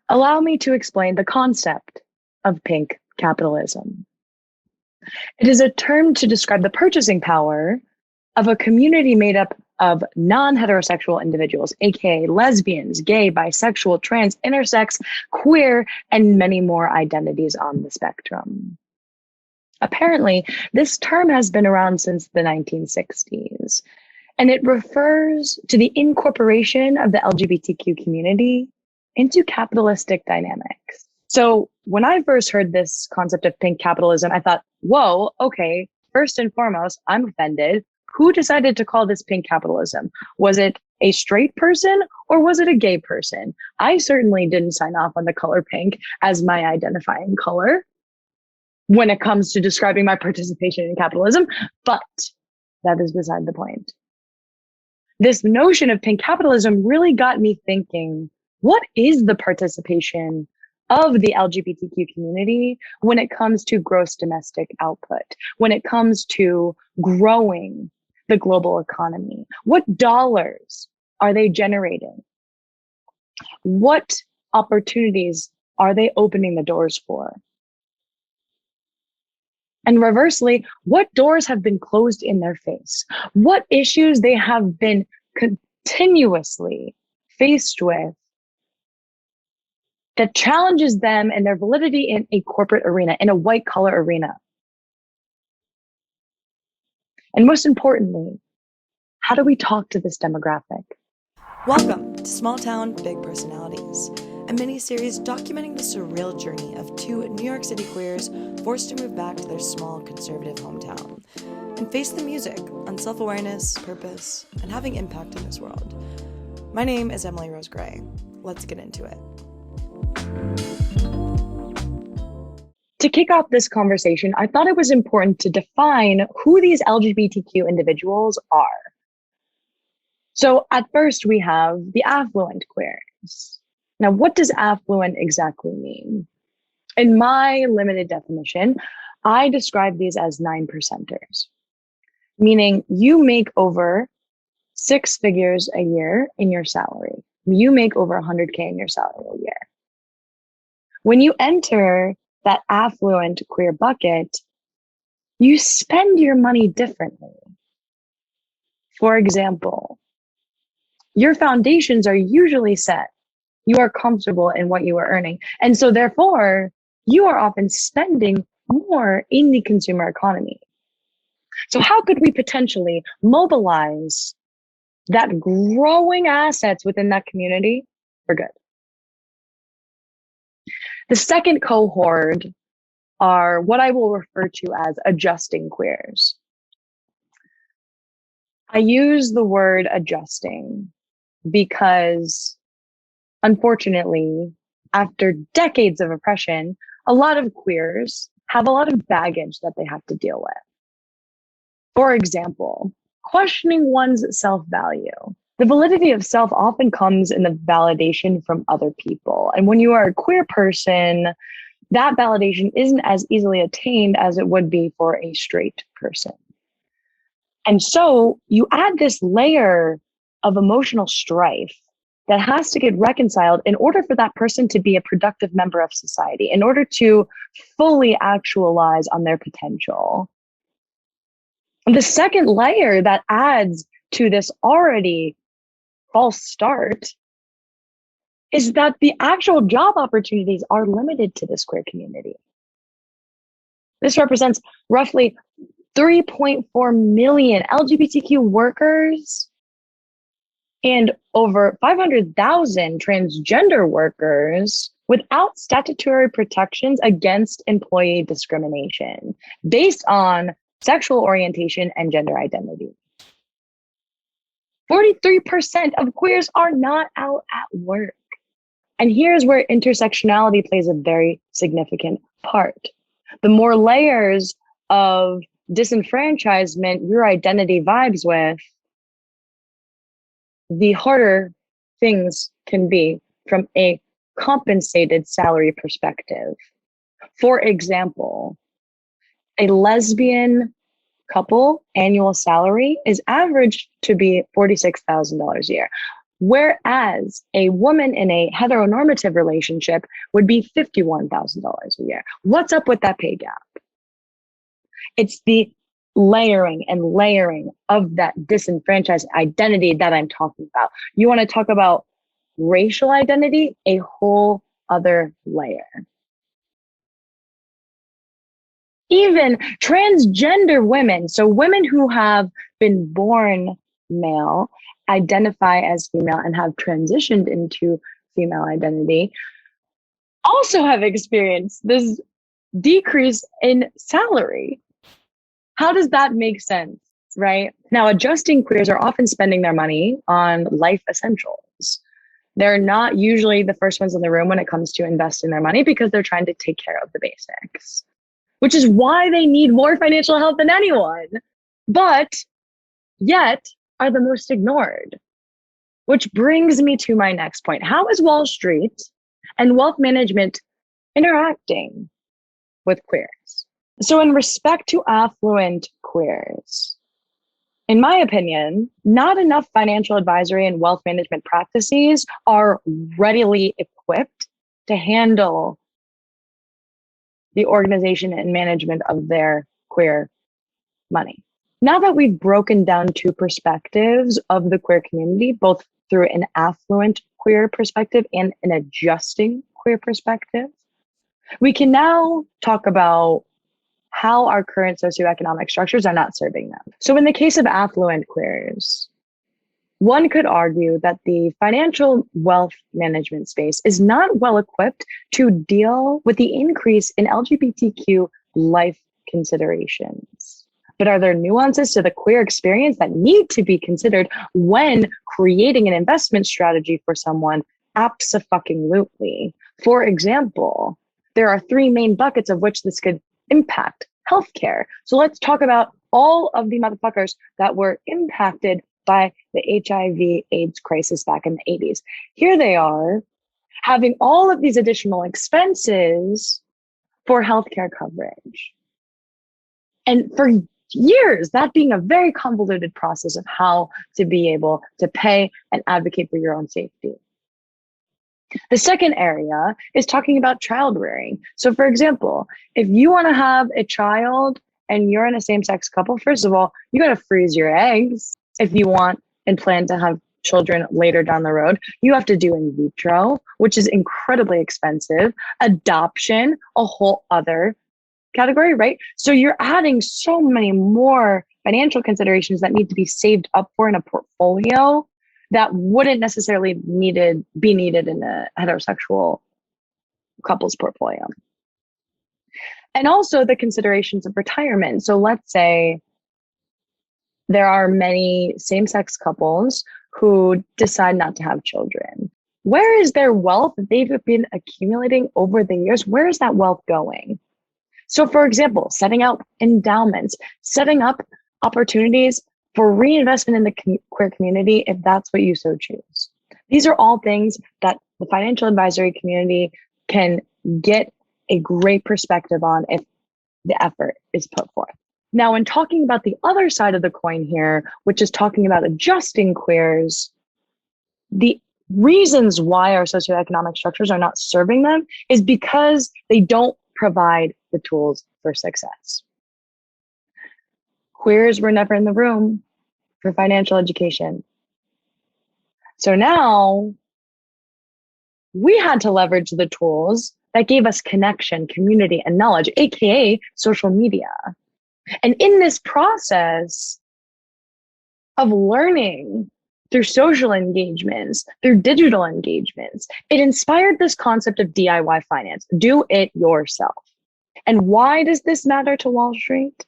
Allow me to explain the concept of pink capitalism. It is a term to describe the purchasing power of a community made up of non-heterosexual individuals, aka lesbians, gay, bisexual, trans, intersex, queer, and many more identities on the spectrum. Apparently, this term has been around since the 1960s, and it refers to the incorporation of the LGBTQ community into capitalistic dynamics. So when I first heard this concept of pink capitalism, I thought, whoa, okay, first and foremost, I'm offended. Who decided to call this pink capitalism? Was it a straight person or was it a gay person? I certainly didn't sign off on the color pink as my identifying color when it comes to describing my participation in capitalism, but that is beside the point. This notion of pink capitalism really got me thinking, what is the participation of the LGBTQ community when it comes to gross domestic output, when it comes to growing the global economy? What dollars are they generating? What opportunities are they opening the doors for? And reversely, what doors have been closed in their face? What issues they have been continuously faced with that challenges them and their validity in a corporate arena, in a white collar arena? And most importantly, how do we talk to this demographic? Welcome to Small Town Big Personalities, a mini-series documenting the surreal journey of two New York City queers forced to move back to their small conservative hometown and face the music on self-awareness, purpose, and having impact in this world. My name is Emily Rose Gray. Let's get into it. To kick off this conversation, I thought it was important to define who these LGBTQ individuals are. So at first we have the affluent queers. Now, what does affluent exactly mean? In my limited definition, I describe these as 9%ers, meaning you make over 6 figures a year in your salary. You make over 100K in your salary a year. When you enter that affluent queer bucket, you spend your money differently. For example, your foundations are usually set. You are comfortable in what you are earning. And so therefore, you are often spending more in the consumer economy. So how could we potentially mobilize that growing assets within that community for good? The second cohort are what I will refer to as adjusting queers. I use the word adjusting because, unfortunately, after decades of oppression, a lot of queers have a lot of baggage that they have to deal with. For example, questioning one's self-value. The validity of self often comes in the validation from other people. And when you are a queer person, that validation isn't as easily attained as it would be for a straight person. And so you add this layer of emotional strife that has to get reconciled in order for that person to be a productive member of society, in order to fully actualize on their potential. And the second layer that adds to this already false start is that the actual job opportunities are limited to this queer community. This represents roughly 3.4 million LGBTQ workers and over 500,000 transgender workers without statutory protections against employee discrimination based on sexual orientation and gender identity. 43% of queers are not out at work. And here's where intersectionality plays a very significant part. The more layers of disenfranchisement your identity vibes with, the harder things can be from a compensated salary perspective. For example, a lesbian couple annual salary is averaged to be $46,000 a year. whereas a woman in a heteronormative relationship would be $51,000 a year. What's up with that pay gap? It's the layering and layering of that disenfranchised identity that I'm talking about. You want to talk about racial identity? A whole other layer. Even transgender women, so women who have been born male, identify as female, and have transitioned into female identity, also have experienced this decrease in salary. How does that make sense, right? Now, adjusting queers are often spending their money on life essentials. They're not usually the first ones in the room when it comes to investing their money because they're trying to take care of the basics, which is why they need more financial help than anyone, but yet are the most ignored. Which brings me to my next point. How is Wall Street and wealth management interacting with queers? So in respect to affluent queers, in my opinion, not enough financial advisory and wealth management practices are readily equipped to handle the organization and management of their queer money. Now that we've broken down two perspectives of the queer community, both through an affluent queer perspective and an adjusting queer perspective, we can now talk about how our current socioeconomic structures are not serving them. So in the case of affluent queers, one could argue that the financial wealth management space is not well equipped to deal with the increase in LGBTQ life considerations. But are there nuances to the queer experience that need to be considered when creating an investment strategy for someone? Abso-fucking-lutely. For example, there are three main buckets of which this could impact: healthcare. So let's talk about all of the motherfuckers that were impacted by the HIV/AIDS crisis back in the 80s. Here they are having all of these additional expenses for healthcare coverage. And for years, that being a very convoluted process of how to be able to pay and advocate for your own safety. The second area is talking about child rearing. So for example, if you want to have a child and you're in a same-sex couple, first of all, you got to freeze your eggs. If you want and plan to have children later down the road, you have to do in vitro, which is incredibly expensive. Adoption, a whole other category, right? So you're adding so many more financial considerations that need to be saved up for in a portfolio that wouldn't necessarily be needed in a heterosexual couple's portfolio. And also the considerations of retirement. So let's say there are many same-sex couples who decide not to have children. Where is their wealth that they've been accumulating over the years? Where is that wealth going? So for example, setting up endowments, setting up opportunities for reinvestment in the queer community, if that's what you so choose. These are all things that the financial advisory community can get a great perspective on if the effort is put forth. Now, in talking about the other side of the coin here, which is talking about adjusting queers, the reasons why our socioeconomic structures are not serving them is because they don't provide the tools for success. Queers were never in the room for financial education. So now we had to leverage the tools that gave us connection, community, and knowledge, aka social media. And in this process of learning through social engagements, through digital engagements, it inspired this concept of DIY finance, do it yourself. And why does this matter to Wall Street?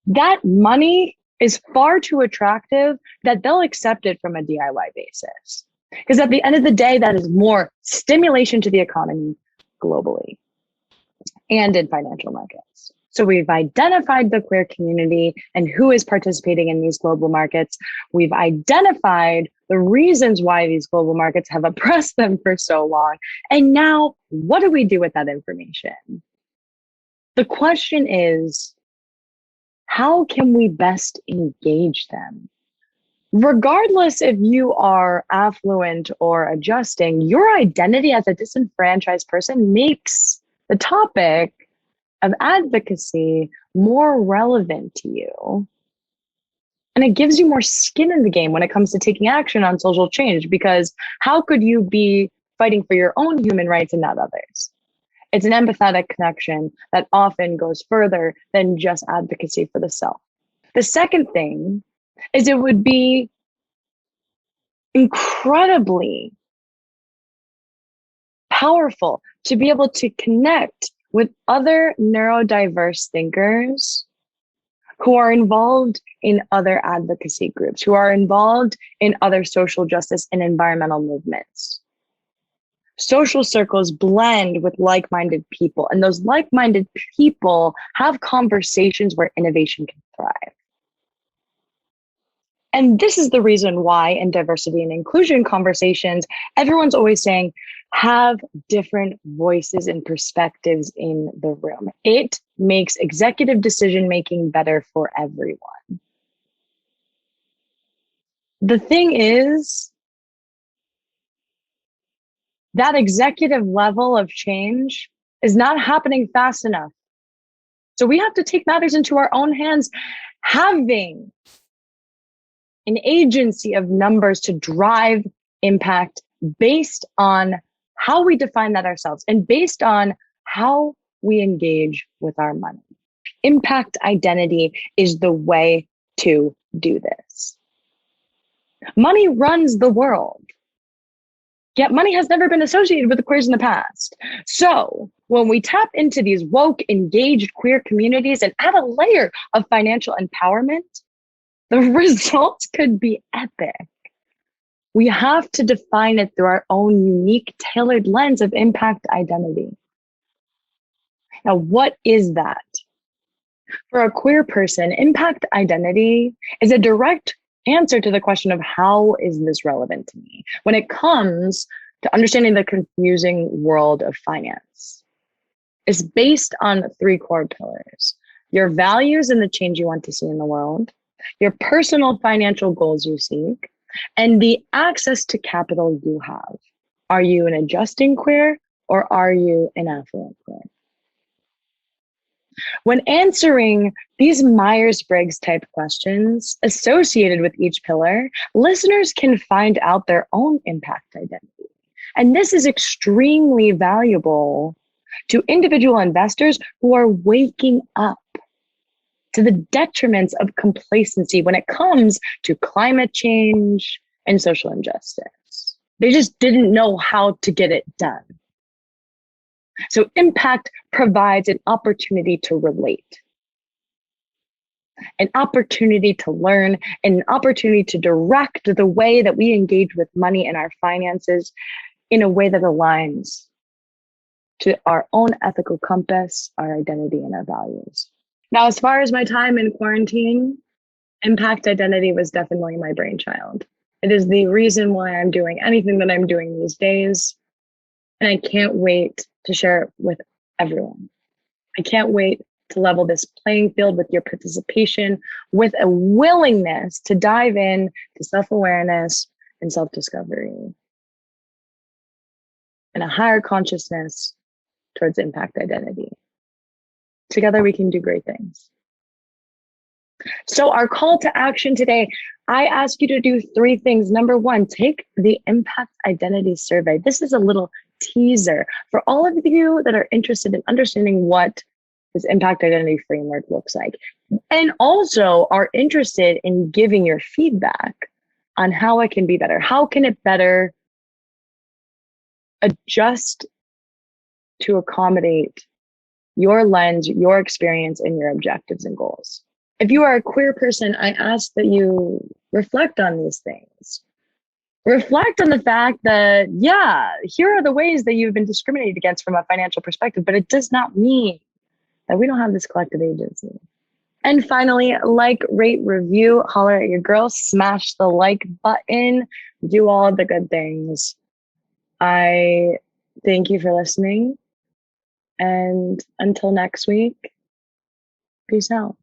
That money is far too attractive that they'll accept it from a DIY basis. Because at the end of the day, that is more stimulation to the economy globally and in financial markets. So we've identified the queer community and who is participating in these global markets. We've identified the reasons why these global markets have oppressed them for so long. And now, what do we do with that information? The question is, how can we best engage them? Regardless if you are affluent or adjusting, your identity as a disenfranchised person makes the topic of advocacy more relevant to you. And it gives you more skin in the game when it comes to taking action on social change, because how could you be fighting for your own human rights and not others? It's an empathetic connection that often goes further than just advocacy for the self. The second thing is it would be incredibly powerful to be able to connect with other neurodiverse thinkers who are involved in other advocacy groups, who are involved in other social justice and environmental movements. Social circles blend with like-minded people, and those like-minded people have conversations where innovation can thrive. And this is the reason why in diversity and inclusion conversations, everyone's always saying, have different voices and perspectives in the room. It makes executive decision-making better for everyone. The thing is, that executive level of change is not happening fast enough. So we have to take matters into our own hands, having an agency of numbers to drive impact based on how we define that ourselves and based on how we engage with our money. Impact identity is the way to do this. Money runs the world, yet money has never been associated with the queers in the past. So when we tap into these woke, engaged queer communities and add a layer of financial empowerment, the results could be epic. We have to define it through our own unique, tailored lens of impact identity. Now, what is that? For a queer person, impact identity is a direct answer to the question of how is this relevant to me when it comes to understanding the confusing world of finance. It's based on 3 core pillars: your values and the change you want to see in the world, your personal financial goals you seek, and the access to capital you have. Are you an adjusting queer or are you an affluent queer? When answering these Myers-Briggs type questions associated with each pillar, listeners can find out their own impact identity. And this is extremely valuable to individual investors who are waking up to the detriments of complacency when it comes to climate change and social injustice. They just didn't know how to get it done. So impact provides an opportunity to relate, an opportunity to learn, and an opportunity to direct the way that we engage with money and our finances in a way that aligns to our own ethical compass, our identity, and our values. Now, as far as my time in quarantine, impact identity was definitely my brainchild. It is the reason why I'm doing anything that I'm doing these days. And I can't wait to share it with everyone. I can't wait to level this playing field with your participation, with a willingness to dive in to self-awareness and self-discovery and a higher consciousness towards impact identity. Together, we can do great things. So our call to action today, I ask you to do 3 things. Number 1, take the impact identity survey. This is a little teaser for all of you that are interested in understanding what this impact identity framework looks like, and also are interested in giving your feedback on how it can be better. How can it better adjust to accommodate your lens, your experience, and your objectives and goals? If you are a queer person, I ask that you reflect on these things. Reflect on the fact that, yeah, here are the ways that you've been discriminated against from a financial perspective, but it does not mean that we don't have this collective agency. And finally, like, rate, review, holler at your girl, smash the like button, do all the good things. I thank you for listening. And until next week, peace out.